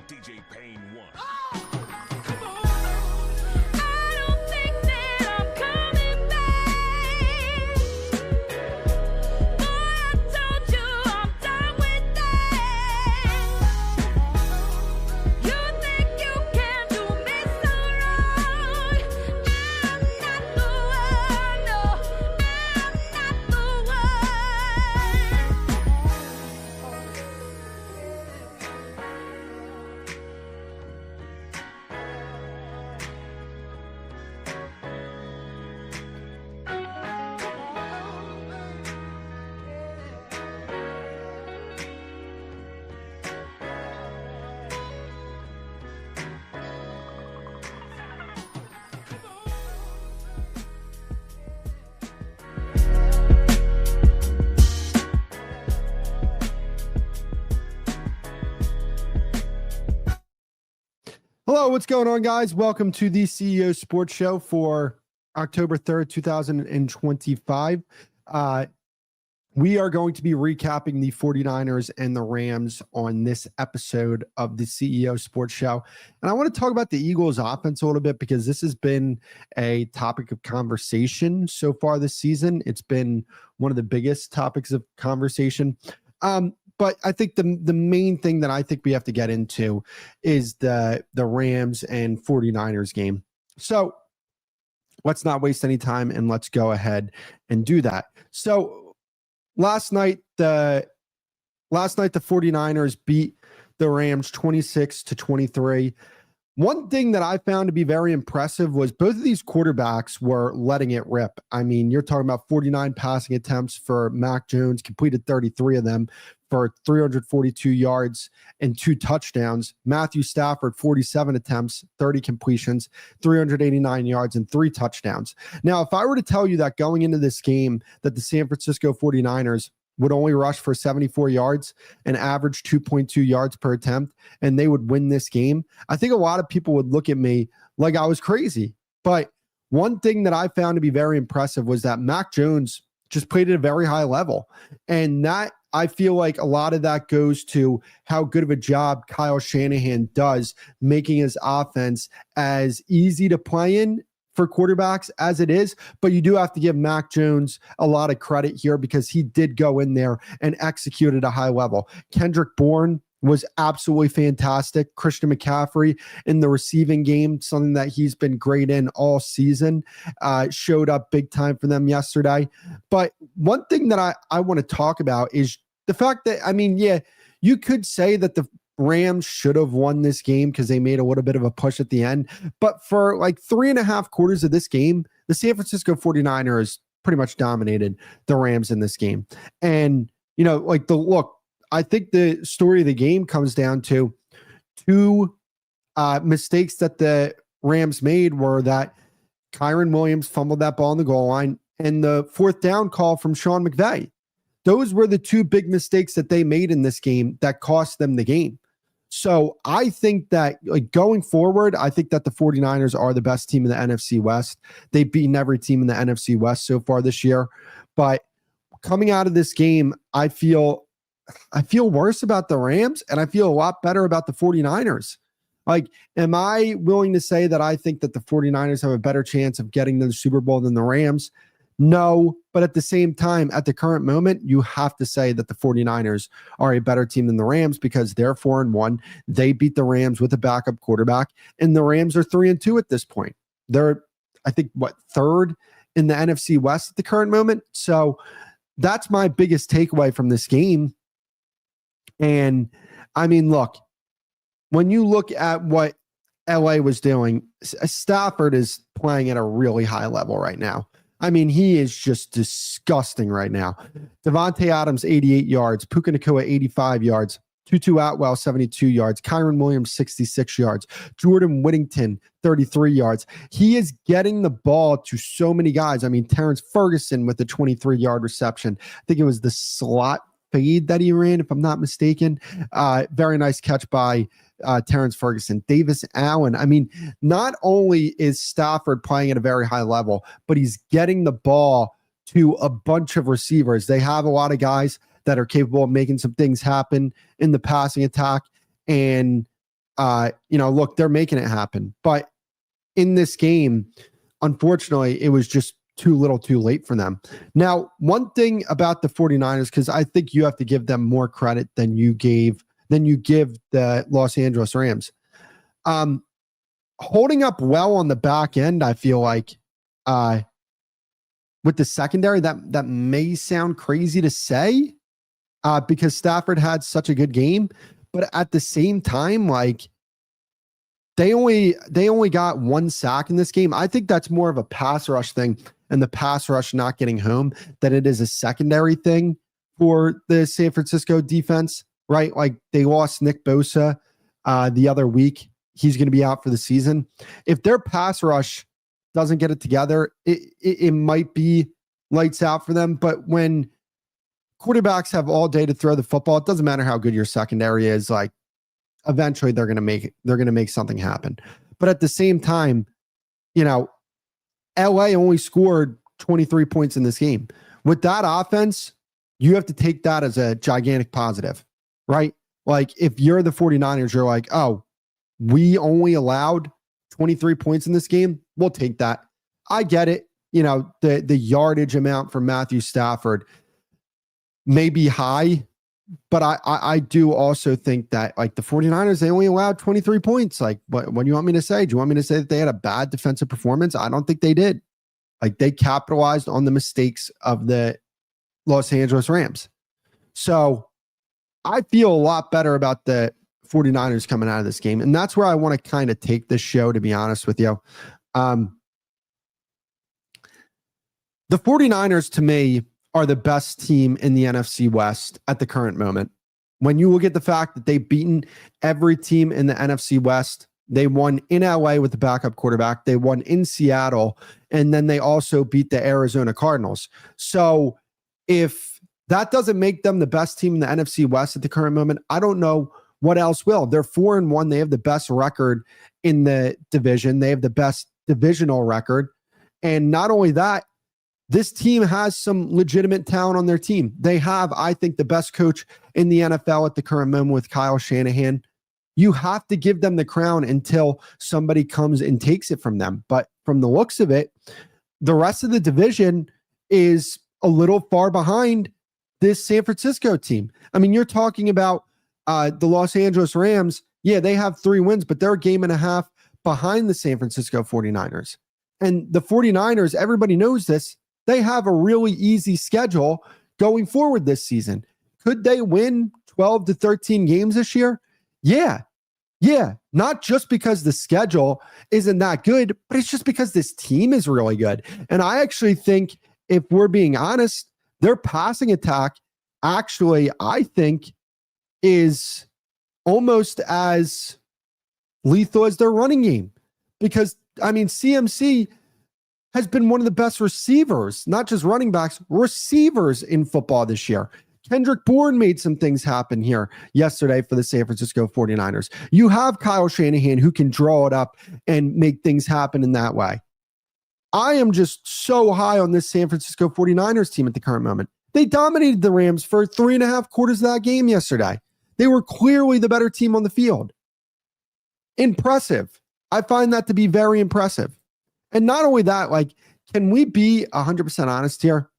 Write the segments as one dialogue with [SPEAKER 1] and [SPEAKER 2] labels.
[SPEAKER 1] DJ Payne 1.
[SPEAKER 2] Hello, what's going on, guys? Welcome to the CEO Sports Show for October 3rd, 2025. We are going to be recapping the 49ers and the Rams on this episode of the CEO Sports Show. And I want to talk about the Eagles offense a little bit because this has been a topic of conversation so far this season. It's been one of the biggest topics of conversation. But I think the main thing that I think we have to get into is the Rams and 49ers game. So let's not waste any time and let's go ahead and do that. So last night the 49ers beat the Rams 26-23. One thing that I found to be very impressive was both of these quarterbacks were letting it rip. I mean, you're talking about 49 passing attempts for Mac Jones, completed 33 of them for 342 yards and 2 touchdowns. Matthew Stafford, 47 attempts, 30 completions, 389 yards and 3 touchdowns. Now, if I were to tell you that going into this game that the San Francisco 49ers would only rush for 74 yards and average 2.2 yards per attempt, and they would win this game, I think a lot of people would look at me like I was crazy. But one thing that I found to be very impressive was that Mac Jones just played at a very high level. And that, I feel like a lot of that goes to how good of a job Kyle Shanahan does making his offense as easy to play in for quarterbacks as it is, but you do have to give Mac Jones a lot of credit here because he did go in there and execute at a high level. Kendrick Bourne was absolutely fantastic. Christian McCaffrey in the receiving game, something that he's been great in all season, showed up big time for them yesterday. But one thing that I want to talk about is the fact that, I mean, yeah, you could say that the Rams should have won this game because they made a little bit of a push at the end. But for like 3.5 quarters of this game, the San Francisco 49ers pretty much dominated the Rams in this game. And, you know, like I think the story of the game comes down to 2 mistakes that the Rams made were that Kyron Williams fumbled that ball on the goal line and the 4th down call from Sean McVay. Those were the 2 big mistakes that they made in this game that cost them the game. So I think that, like, going forward, I think that the 49ers are the best team in the NFC West. They've beaten every team in the NFC West so far this year. But coming out of this game, I feel worse about the Rams and I feel a lot better about the 49ers. Like, am I willing to say that I think that the 49ers have a better chance of getting to the Super Bowl than the Rams? No, but at the same time, at the current moment, you have to say that the 49ers are a better team than the Rams because they're 4-1. They beat the Rams with a backup quarterback, and the Rams are 3-2 at this point. They're, I think, 3rd in the NFC West at the current moment. So that's my biggest takeaway from this game. And I mean, look, when you look at what LA was doing, Stafford is playing at a really high level right now. I mean, he is just disgusting right now. Devontae Adams, 88 yards. Puka Nacua, 85 yards. Tutu Atwell, 72 yards. Kyron Williams, 66 yards. Jordan Whittington, 33 yards. He is getting the ball to so many guys. I mean, Terrence Ferguson with the 23-yard reception. I think it was the slot fade that he ran, if I'm not mistaken. Very nice catch by Terrence Ferguson. Davis Allen. I mean, not only is Stafford playing at a very high level, but he's getting the ball to a bunch of receivers. They have a lot of guys that are capable of making some things happen in the passing attack. And, look, they're making it happen. But in this game, unfortunately, it was just too little too late for them. Now, one thing about the 49ers, because I think you have to give them more credit than you give the Los Angeles Rams. Holding up well on the back end, I feel like with the secondary, that may sound crazy to say because Stafford had such a good game, but at the same time, like they only got one sack in this game. I think that's more of a pass rush thing and the pass rush not getting home than it is a secondary thing for the San Francisco defense, right? Like they lost Nick Bosa the other week. He's going to be out for the season. If their pass rush doesn't get it together, it might be lights out for them. But when quarterbacks have all day to throw the football, it doesn't matter how good your secondary is. Like eventually they're going to make something happen. But at the same time, LA only scored 23 points in this game. With that offense, you have to take that as a gigantic positive, right? Like if you're the 49ers, you're like, oh, we only allowed 23 points in this game. We'll take that. I get it. The yardage amount for Matthew Stafford may be high, but I do also think that like the 49ers, they only allowed 23 points. Like what do you want me to say? Do you want me to say that they had a bad defensive performance? I don't think they did. Like they capitalized on the mistakes of the Los Angeles Rams. So I feel a lot better about the 49ers coming out of this game. And that's where I want to kind of take this show, to be honest with you. The 49ers to me are the best team in the NFC West at the current moment. When you look at the fact that they've beaten every team in the NFC West, they won in LA with the backup quarterback, they won in Seattle, and then they also beat the Arizona Cardinals. So if that doesn't make them the best team in the NFC West at the current moment, I don't know what else will. They're 4-1. They have the best record in the division. They have the best divisional record. And not only that, this team has some legitimate talent on their team. They have, I think, the best coach in the NFL at the current moment with Kyle Shanahan. You have to give them the crown until somebody comes and takes it from them. But from the looks of it, the rest of the division is a little far behind this San Francisco team. I mean, you're talking about the Los Angeles Rams. Yeah, they have 3 wins, but they're a game and a half behind the San Francisco 49ers. And the 49ers, everybody knows this, they have a really easy schedule going forward this season. Could they win 12 to 13 games this year? Yeah. Not just because the schedule isn't that good, but it's just because this team is really good. And I actually think, if we're being honest, their passing attack actually, I think, is almost as lethal as their running game. Because, I mean, CMC has been one of the best receivers, not just running backs, receivers in football this year. Kendrick Bourne made some things happen here yesterday for the San Francisco 49ers. You have Kyle Shanahan who can draw it up and make things happen in that way. I am just so high on this San Francisco 49ers team at the current moment. They dominated the Rams for 3.5 quarters of that game yesterday. They were clearly the better team on the field. Impressive. I find that to be very impressive. And not only that, like, can we be 100% honest here?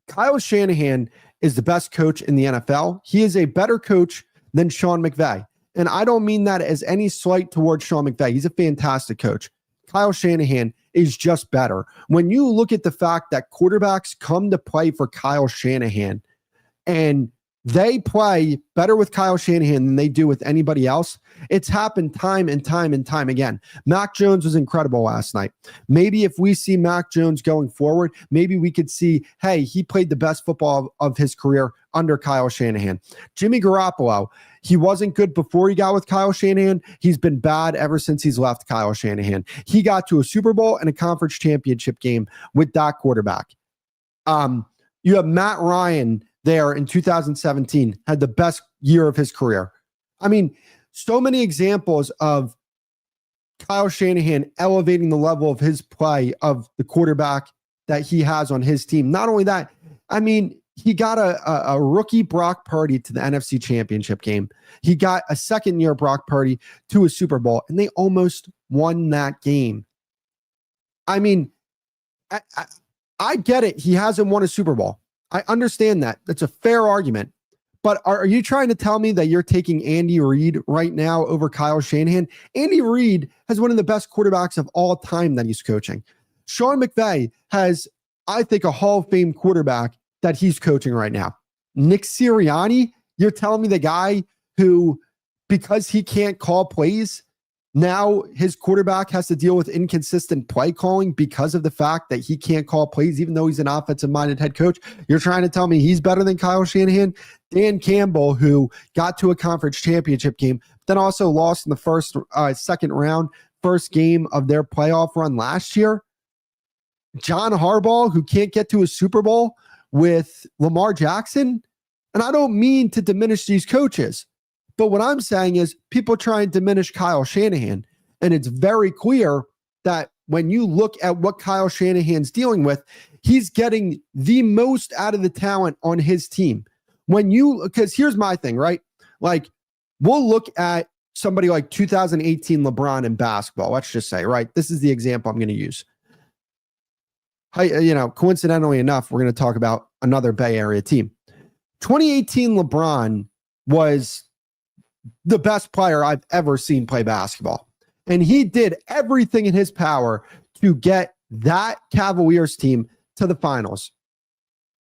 [SPEAKER 2] Kyle Shanahan is the best coach in the NFL. He is a better coach than Sean McVay. And I don't mean that as any slight towards Sean McVay. He's a fantastic coach. Kyle Shanahan is just better. When you look at the fact that quarterbacks come to play for Kyle Shanahan and they play better with Kyle Shanahan than they do with anybody else, it's happened time and time and time again. Mac Jones was incredible last night. Maybe if we see Mac Jones going forward, maybe we could see, hey, he played the best football of his career under Kyle Shanahan. Jimmy Garoppolo, he wasn't good before he got with Kyle Shanahan. He's been bad ever since he's left Kyle Shanahan. He got to a Super Bowl and a conference championship game with that quarterback. You have Matt Ryan there in 2017, had the best year of his career. I mean, so many examples of Kyle Shanahan elevating the level of his play of the quarterback that he has on his team. Not only that, I mean, He got a rookie Brock Purdy to the NFC Championship game. He got a second-year Brock Purdy to a Super Bowl, and they almost won that game. I mean, I get it. He hasn't won a Super Bowl. I understand that. That's a fair argument. But are you trying to tell me that you're taking Andy Reid right now over Kyle Shanahan? Andy Reid has one of the best quarterbacks of all time that he's coaching. Sean McVay has, I think, a Hall of Fame quarterback that he's coaching right now. Nick Sirianni, you're telling me the guy who, because he can't call plays, now his quarterback has to deal with inconsistent play calling because of the fact that he can't call plays, even though he's an offensive-minded head coach. You're trying to tell me he's better than Kyle Shanahan? Dan Campbell, who got to a conference championship game, then also lost in the second round, first game of their playoff run last year. John Harbaugh, who can't get to a Super Bowl with Lamar Jackson. And I don't mean to diminish these coaches, but what I'm saying is people try and diminish Kyle Shanahan. And it's very clear that when you look at what Kyle Shanahan's dealing with, he's getting the most out of the talent on his team. Because here's my thing, right? Like, we'll look at somebody like 2018 LeBron in basketball. Let's just say, right? This is the example I'm going to use. Coincidentally enough, we're going to talk about another Bay Area team. 2018 LeBron was the best player I've ever seen play basketball. And he did everything in his power to get that Cavaliers team to the finals.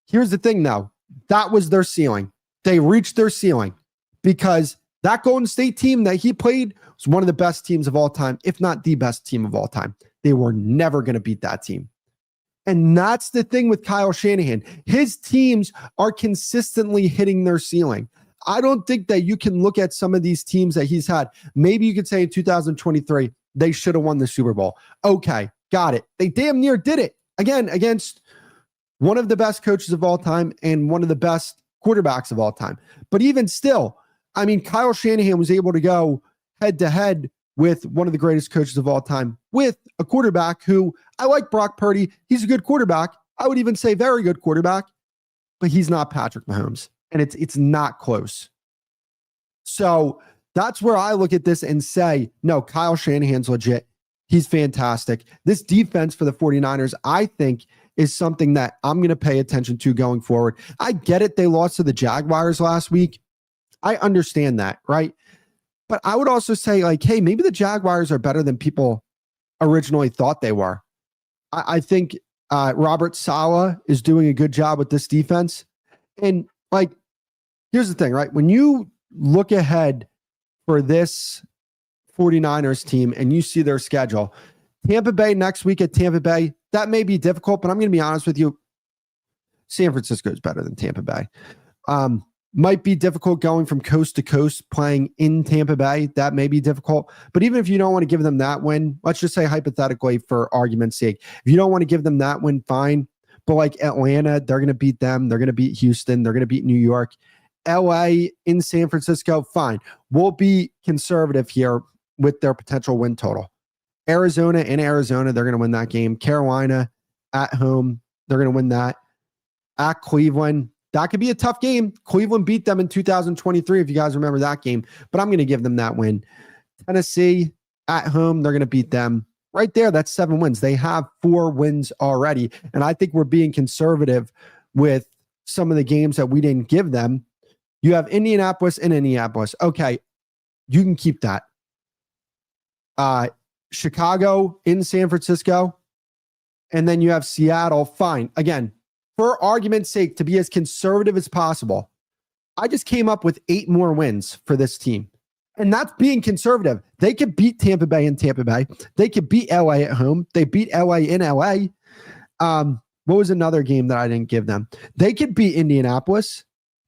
[SPEAKER 2] Here's the thing, though. That was their ceiling. They reached their ceiling because that Golden State team that he played was one of the best teams of all time, if not the best team of all time. They were never going to beat that team. And that's the thing with Kyle Shanahan. His teams are consistently hitting their ceiling. I don't think that you can look at some of these teams that he's had. Maybe you could say in 2023, they should have won the Super Bowl. Okay, got it. They damn near did it. Again, against one of the best coaches of all time and one of the best quarterbacks of all time. But even still, I mean, Kyle Shanahan was able to go head-to-head with one of the greatest coaches of all time, with a quarterback who, I like Brock Purdy. He's a good quarterback. I would even say very good quarterback, but he's not Patrick Mahomes. And it's not close. So that's where I look at this and say, no, Kyle Shanahan's legit. He's fantastic. This defense for the 49ers, I think, is something that I'm going to pay attention to going forward. I get it. They lost to the Jaguars last week. I understand that, right? But I would also say, like, hey, maybe the Jaguars are better than people originally thought they were. I think Robert Saleh is doing a good job with this defense. And, like, here's the thing, right? When you look ahead for this 49ers team and you see their schedule, Tampa Bay next week at Tampa Bay, that may be difficult, but I'm going to be honest with you. San Francisco is better than Tampa Bay. Might be difficult going from coast to coast playing in Tampa Bay. That may be difficult. But even if you don't want to give them that win, let's just say hypothetically for argument's sake, if you don't want to give them that win, fine. But like Atlanta, they're going to beat them. They're going to beat Houston. They're going to beat New York. LA in San Francisco, fine. We'll be conservative here with their potential win total. Arizona in Arizona, they're going to win that game. Carolina at home, they're going to win that. At Cleveland, that could be a tough game. Cleveland beat them in 2023, if you guys remember that game. But I'm going to give them that win. Tennessee at home, they're going to beat them. Right there, that's 7 wins. They have 4 wins already. And I think we're being conservative with some of the games that we didn't give them. You have Indianapolis in Indianapolis. Okay, you can keep that. Chicago in San Francisco. And then you have Seattle. Fine. Again, for argument's sake, to be as conservative as possible, I just came up with 8 more wins for this team. And that's being conservative. They could beat Tampa Bay in Tampa Bay. They could beat LA at home. They beat LA in LA. What was another game that I didn't give them? They could beat Indianapolis.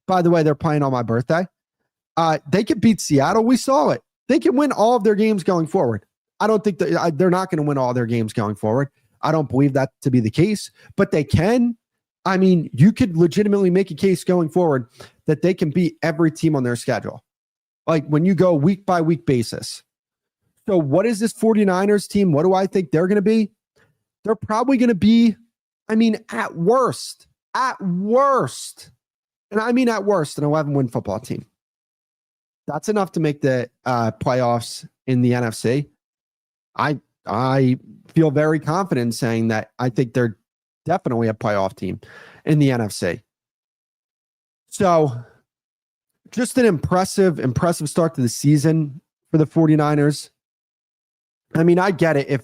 [SPEAKER 2] By the way, they're playing on my birthday. They could beat Seattle. We saw it. They can win all of their games going forward. I don't think that they're not going to win all their games going forward. I don't believe that to be the case, but they can. I mean, you could legitimately make a case going forward that they can beat every team on their schedule. Like when you go week by week basis. So what is this 49ers team? What do I think they're going to be? They're probably going to be, I mean, at worst, and I mean at worst, an 11-win football team. That's enough to make the playoffs in the NFC. I feel very confident in saying that I think they're definitely a playoff team in the NFC. So just an impressive start to the season for the 49ers. I mean, I get it. If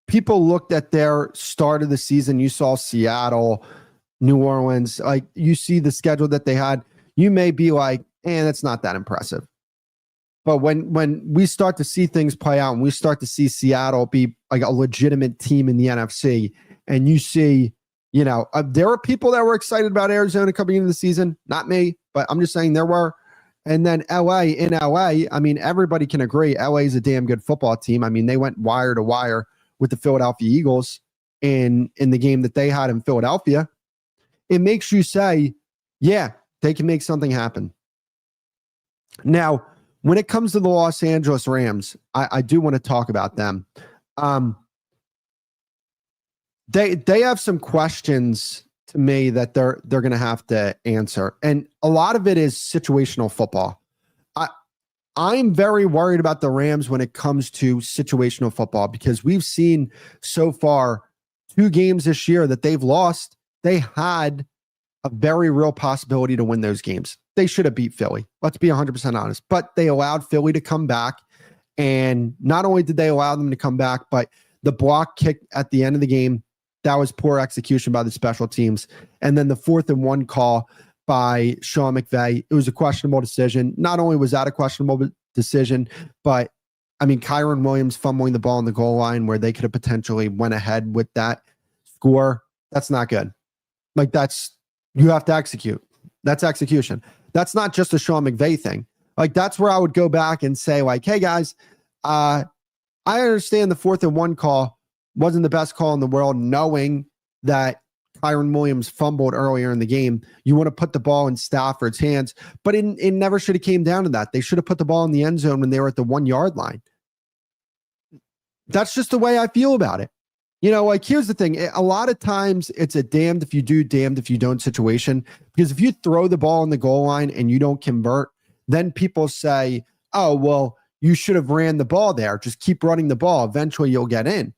[SPEAKER 2] people looked at their start of the season, you saw Seattle, New Orleans, like you see the schedule that they had, you may be like, that's not that impressive. But when we start to see things play out and we start to see Seattle be like a legitimate team in the NFC, and you see, there were people that were excited about Arizona coming into the season, not me, but I'm just saying there were. And then in LA, I mean, everybody can agree LA is a damn good football team. I mean, they went wire to wire with the Philadelphia Eagles in the game that they had in Philadelphia. It makes you say, yeah, they can make something happen. Now, when it comes to the Los Angeles Rams, I do want to talk about them. They have some questions to me that they're going to have to answer. And a lot of it is situational football. I'm very worried about the Rams when it comes to situational football, because we've seen so far 2 games this year that they've lost. They had a very real possibility to win those games. They should have beat Philly. Let's be 100% honest. But they allowed Philly to come back. And not only did they allow them to come back, but the block kick at the end of the game, that was poor execution by the special teams. And then the 4th and 1 call by Sean McVay, it was a questionable decision. Not only was that a questionable decision, but I mean, Kyron Williams fumbling the ball on the goal line where they could have potentially went ahead with that score. That's not good. Like you have to execute. That's execution. That's not just a Sean McVay thing. Like that's where I would go back and say like, hey guys, I understand the 4th and 1 call wasn't the best call in the world, knowing that Kyron Williams fumbled earlier in the game. You want to put the ball in Stafford's hands, but it never should have came down to that. They should have put the ball in the end zone when they were at the 1-yard line. That's just the way I feel about it. Like here's the thing. A lot of times it's a damned if you do, damned if you don't situation, because if you throw the ball on the goal line and you don't convert, then people say, oh, well, you should have ran the ball there. Just keep running the ball. Eventually you'll get in.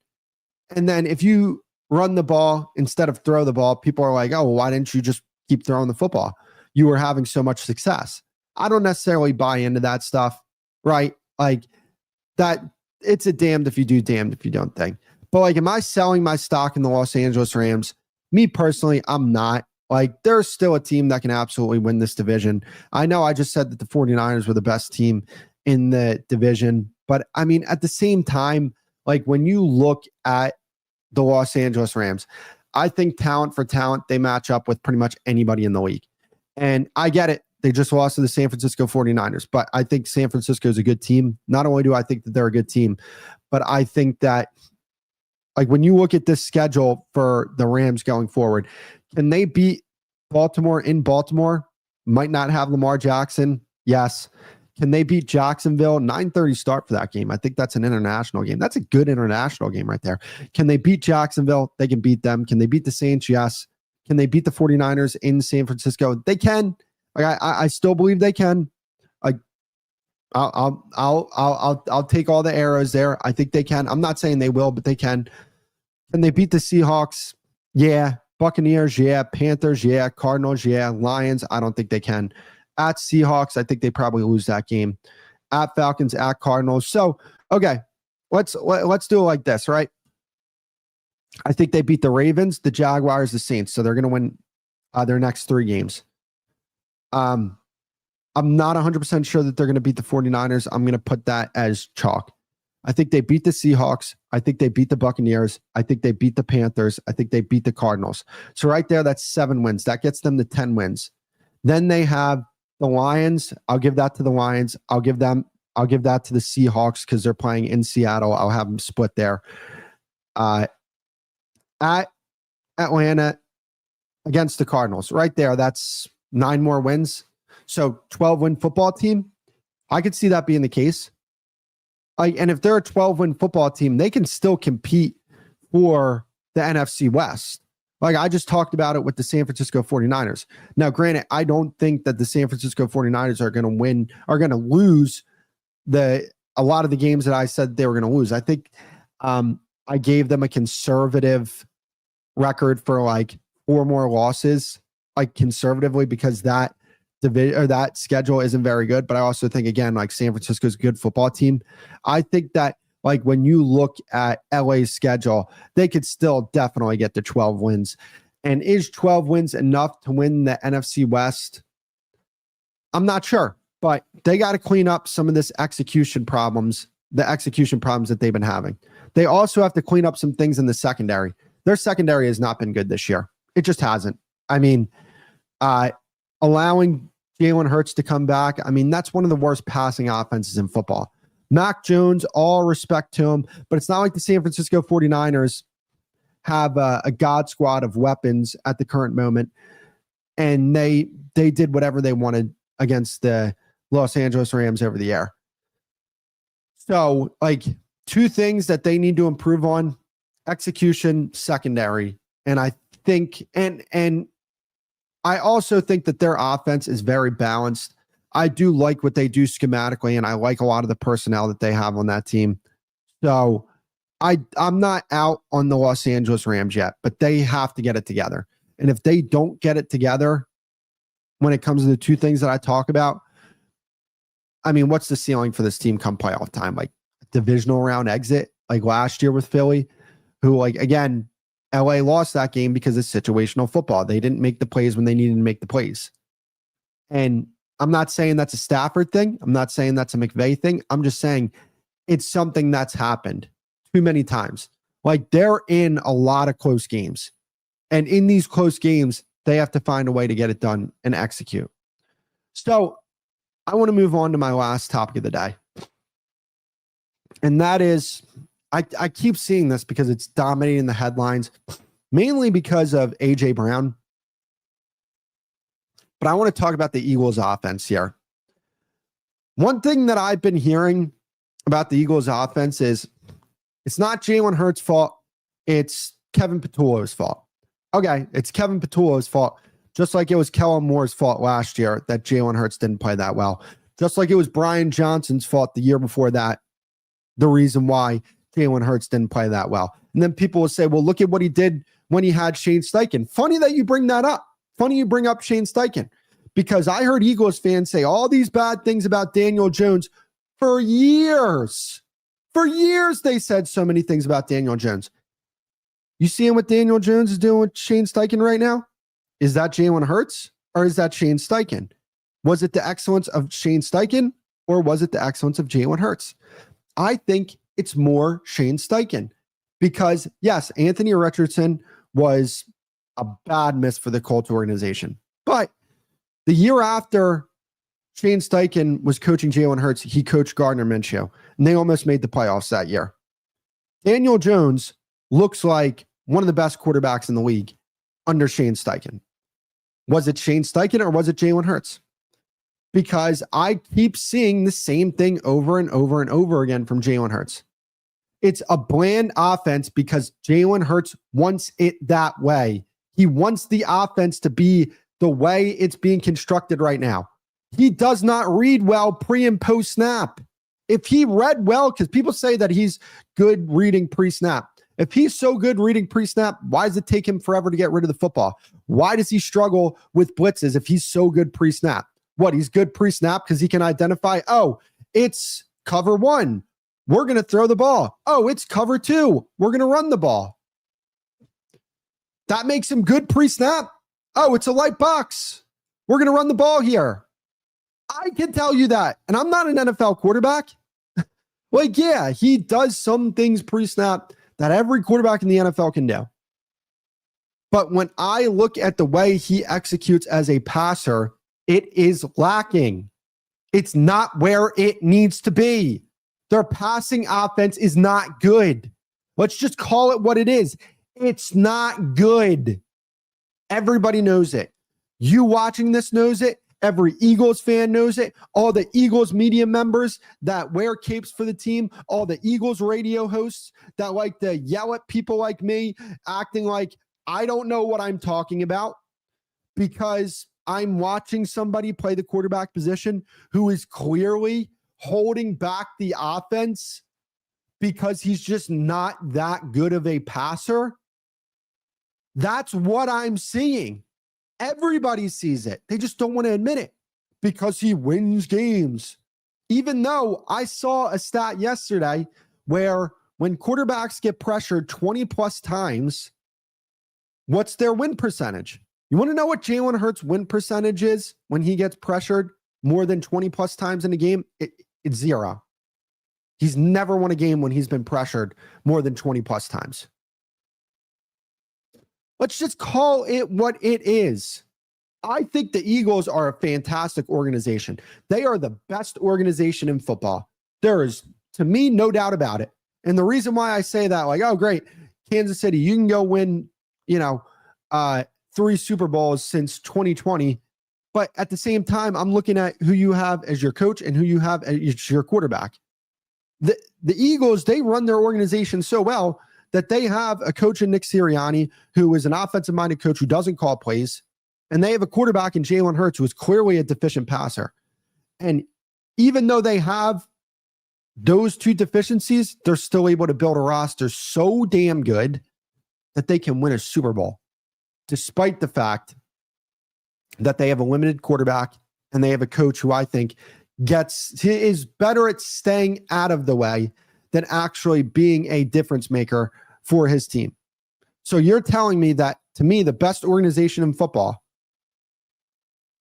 [SPEAKER 2] And then if you run the ball instead of throw the ball, people are like, oh, well, why didn't you just keep throwing the football? You were having so much success. I don't necessarily buy into that stuff, right? Like that, it's a damned if you do, damned if you don't thing. But like, am I selling my stock in the Los Angeles Rams? Me personally, I'm not. Like, there's still a team that can absolutely win this division. I know I just said that the 49ers were the best team in the division, but I mean, at the same time, like when you look at the Los Angeles Rams, I think talent for talent, they match up with pretty much anybody in the league. And I get it. They just lost to the San Francisco 49ers, but I think San Francisco is a good team. Not only do I think that they're a good team, but I think that like when you look at this schedule for the Rams going forward, can they beat Baltimore in Baltimore? Might not have Lamar Jackson. Yes. Can they beat Jacksonville? 9:30 start for that game. I think that's an international game. That's a good international game right there. Can they beat Jacksonville? They can beat them. Can they beat the Saints? Yes. Can they beat the 49ers in San Francisco? They can. Like I still believe they can. Like I'll take all the arrows there. I think they can. I'm not saying they will, but they can. Can they beat the Seahawks? Yeah. Buccaneers? Yeah. Panthers? Yeah. Cardinals? Yeah. Lions? I don't think they can. At Seahawks, I think they probably lose that game. At Falcons, at Cardinals. So, okay, let's do it like this, right? I think they beat the Ravens, the Jaguars, the Saints. So they're going to win their next 3 games. I'm not 100% sure that they're going to beat the 49ers. I'm going to put that as chalk. I think they beat the Seahawks. I think they beat the Buccaneers. I think they beat the Panthers. I think they beat the Cardinals. So right there, that's 7 wins. That gets them to 10 wins. Then they have the Lions. I'll give that to the Lions. I'll give that to the Seahawks because they're playing in Seattle. I'll have them split there. At Atlanta against the Cardinals. Right there, that's 9 more wins. So 12-win football team. I could see that being the case. And if they're a 12-win football team, they can still compete for the NFC West. Like I just talked about it with the San Francisco 49ers. Now, granted, I don't think that the San Francisco 49ers are going to lose a lot of the games that I said they were going to lose. I think I gave them a conservative record for like 4 more losses, like conservatively, because that that schedule isn't very good. But I also think, again, like San Francisco's a good football team. I think that like when you look at LA's schedule, they could still definitely get to 12 wins. And is 12 wins enough to win the NFC West? I'm not sure, but they got to clean up some of the execution problems that they've been having. They also have to clean up some things in the secondary. Their secondary has not been good this year. It just hasn't. I mean, allowing Jalen Hurts to come back, I mean, that's one of the worst passing offenses in football. Mac Jones, all respect to him, but it's not like the San Francisco 49ers have a god squad of weapons at the current moment, and they did whatever they wanted against the Los Angeles Rams over the air. So, like, 2 things that they need to improve on: execution, secondary. And I think, and I also think that their offense is very balanced. I do like what they do schematically, and I like a lot of the personnel that they have on that team. So I'm not out on the Los Angeles Rams yet, but they have to get it together. And if they don't get it together when it comes to the 2 things that I talk about, I mean, what's the ceiling for this team come playoff time? Like divisional round exit, like last year with Philly, who, like, again, LA lost that game because it's situational football. They didn't make the plays when they needed to make the plays. And I'm not saying that's a Stafford thing. I'm not saying that's a McVay thing. I'm just saying it's something that's happened too many times. Like, they're in a lot of close games. And in these close games, they have to find a way to get it done and execute. So I want to move on to my last topic of the day. And that is, I keep seeing this because it's dominating the headlines, mainly because of A.J. Brown. But I want to talk about the Eagles offense here. One thing that I've been hearing about the Eagles offense is it's not Jalen Hurts' fault. It's Kevin Patullo's fault. Okay, it's Kevin Patullo's fault, just like it was Kellen Moore's fault last year that Jalen Hurts didn't play that well. Just like it was Brian Johnson's fault the year before that, the reason why Jalen Hurts didn't play that well. And then people will say, well, look at what he did when he had Shane Steichen. Funny that you bring that up. Funny you bring up Shane Steichen, because I heard Eagles fans say all these bad things about Daniel Jones for years. For years, they said so many things about Daniel Jones. You seeing what Daniel Jones is doing with Shane Steichen right now? Is that Jalen Hurts or is that Shane Steichen? Was it the excellence of Shane Steichen or was it the excellence of Jalen Hurts? I think it's more Shane Steichen, because yes, Anthony Richardson was a bad miss for the Colts organization. But the year after Shane Steichen was coaching Jalen Hurts, he coached Gardner Minshew, and they almost made the playoffs that year. Daniel Jones looks like one of the best quarterbacks in the league under Shane Steichen. Was it Shane Steichen or was it Jalen Hurts? Because I keep seeing the same thing over and over and over again from Jalen Hurts. It's a bland offense because Jalen Hurts wants it that way. He wants the offense to be the way it's being constructed right now. He does not read well pre and post snap. If he read well, because people say that he's good reading pre-snap. If he's so good reading pre-snap, why does it take him forever to get rid of the football? Why does he struggle with blitzes if he's so good pre-snap? What, he's good pre-snap because he can identify, oh, it's cover 1. We're going to throw the ball. Oh, it's cover 2. We're going to run the ball. That makes him good pre-snap. Oh, it's a light box. We're going to run the ball here. I can tell you that. And I'm not an NFL quarterback. Like, yeah, he does some things pre-snap that every quarterback in the NFL can do. But when I look at the way he executes as a passer, it is lacking. It's not where it needs to be. Their passing offense is not good. Let's just call it what it is. It's not good. Everybody knows it. You watching this knows it. Every Eagles fan knows it. All the Eagles media members that wear capes for the team, all the Eagles radio hosts that like to yell at people like me, acting like I don't know what I'm talking about because I'm watching somebody play the quarterback position who is clearly holding back the offense because he's just not that good of a passer. That's what I'm seeing. Everybody sees it. They just don't want to admit it because he wins games. Even though I saw a stat yesterday where when quarterbacks get pressured 20 plus times, what's their win percentage? You want to know what Jalen Hurts' win percentage is when he gets pressured more than 20 plus times in a game? It's 0. He's never won a game when he's been pressured more than 20 plus times. Let's just call it what it is. I think the Eagles are a fantastic organization. They are the best organization in football. There is, to me, no doubt about it. And the reason why I say that, like, oh, great, Kansas City, you can go win, 3 Super Bowls since 2020. But at the same time, I'm looking at who you have as your coach and who you have as your quarterback. The Eagles, they run their organization so well that they have a coach in Nick Sirianni who is an offensive-minded coach who doesn't call plays. And they have a quarterback in Jalen Hurts who is clearly a deficient passer. And even though they have those two deficiencies, they're still able to build a roster so damn good that they can win a Super Bowl, despite the fact that they have a limited quarterback and they have a coach who I think is better at staying out of the way than actually being a difference maker for his team. So you're telling me that, to me, the best organization in football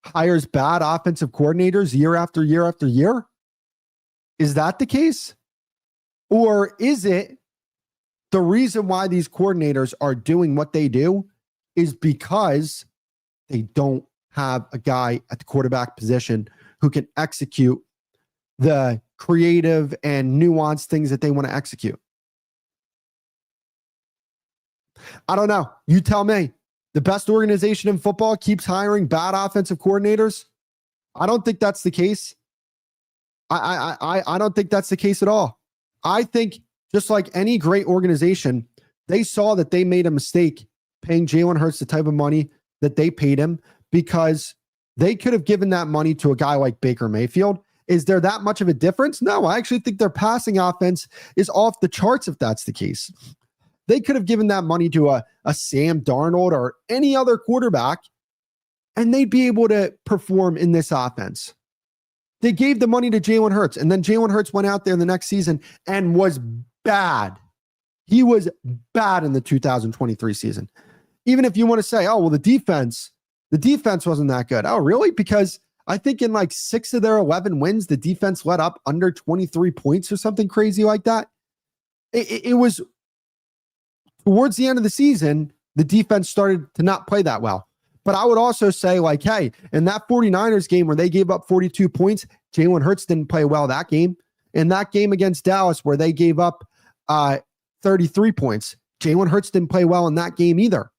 [SPEAKER 2] hires bad offensive coordinators year after year after year? Is that the case? Or is it the reason why these coordinators are doing what they do is because they don't have a guy at the quarterback position who can execute the creative and nuanced things that they want to execute? I don't know. You tell me. The best organization in football keeps hiring bad offensive coordinators? I don't think that's the case. I don't think that's the case at all. I think just like any great organization, they saw that they made a mistake paying Jalen Hurts the type of money that they paid him because they could have given that money to a guy like Baker Mayfield. Is there that much of a difference? No, I actually think their passing offense is off the charts if that's the case. They could have given that money to a Sam Darnold or any other quarterback, and they'd be able to perform in this offense. They gave the money to Jalen Hurts, and then Jalen Hurts went out there in the next season and was bad. He was bad in the 2023 season. Even if you want to say, oh, well, the defense wasn't that good. Oh, really? Because I think in like 6 of their 11 wins, the defense let up under 23 points or something crazy like that. It was towards the end of the season, the defense started to not play that well. But I would also say, like, hey, in that 49ers game where they gave up 42 points, Jalen Hurts didn't play well that game. In that game against Dallas where they gave up 33 points, Jalen Hurts didn't play well in that game either.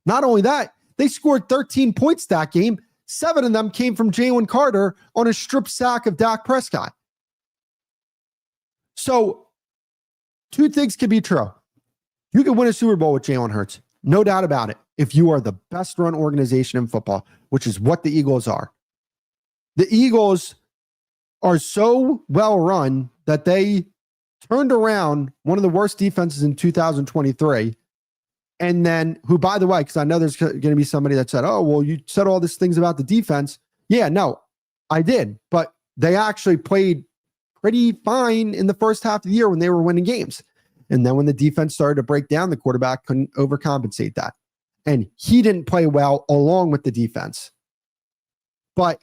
[SPEAKER 2] Not only that, they scored 13 points that game. 7 of them came from Jalen Carter on a strip sack of Dak Prescott. So 2 things can be true. You can win a Super Bowl with Jalen Hurts. No doubt about it. If you are the best run organization in football, which is what the Eagles are. The Eagles are so well run that they turned around one of the worst defenses in 2023. And then, who, by the way, because I know there's going to be somebody that said, oh, well, you said all these things about the defense. Yeah, no, I did. But they actually played pretty fine in the first half of the year when they were winning games. And then when the defense started to break down, the quarterback couldn't overcompensate that. And he didn't play well along with the defense. But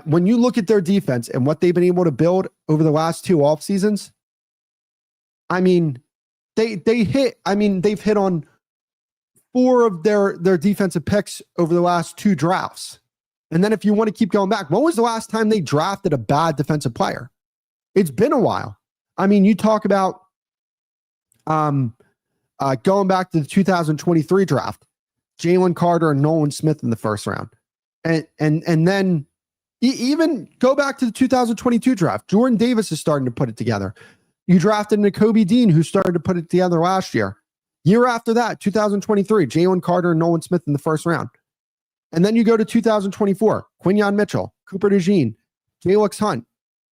[SPEAKER 2] when you look at their defense and what they've been able to build over the last 2 off seasons, I mean, they've hit on 4 of their defensive picks over the last 2 drafts. And then if you want to keep going back, when was the last time they drafted a bad defensive player? It's been a while. I mean, you talk about going back to the 2023 draft, Jalen Carter and Nolan Smith in the first round. And then even go back to the 2022 draft. Jordan Davis is starting to put it together. You drafted Nakobe Dean, who started to put it together last year. Year after that, 2023, Jalen Carter and Nolan Smith in the first round. And then you go to 2024, Quinyon Mitchell, Cooper DeJean, Jalix Hunt.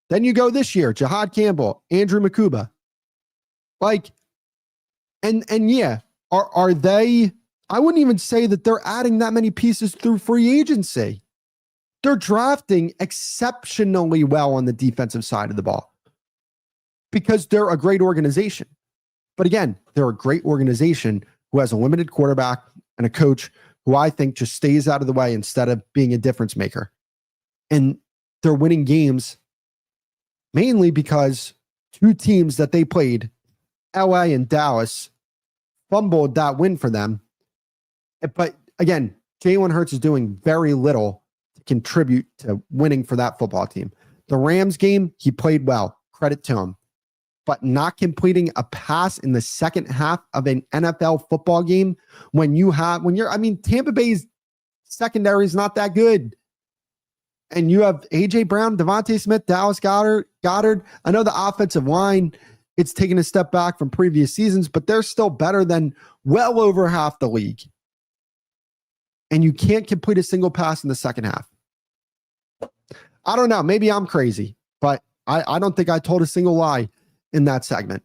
[SPEAKER 2] Then you go this year, Jahad Campbell, Andrew Makuba. Like, and yeah, are they, I wouldn't even say that they're adding that many pieces through free agency. They're drafting exceptionally well on the defensive side of the ball because they're a great organization. But again, they're a great organization who has a limited quarterback and a coach who I think just stays out of the way instead of being a difference maker. And they're winning games mainly because two teams that they played, LA and Dallas, fumbled that win for them. But again, Jalen Hurts is doing very little to contribute to winning for that football team. The Rams game, he played well. Credit to him. But not completing a pass in the second half of an NFL football game Tampa Bay's secondary is not that good. And you have A.J. Brown, Devontae Smith, Dallas Goddard. I know the offensive line, it's taken a step back from previous seasons, but they're still better than well over half the league. And you can't complete a single pass in the second half. I don't know. Maybe I'm crazy, but I don't think I told a single lie in that segment.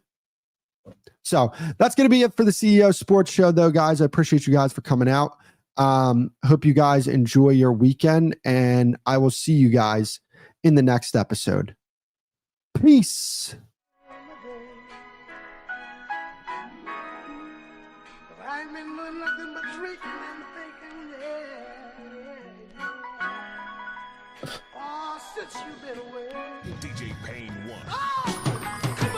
[SPEAKER 2] So that's going to be it for the CEO Sports Show, though, guys. I appreciate you guys for coming out. Hope you guys enjoy your weekend, and I will see you guys in the next episode. Peace.
[SPEAKER 1] DJ Payne 1.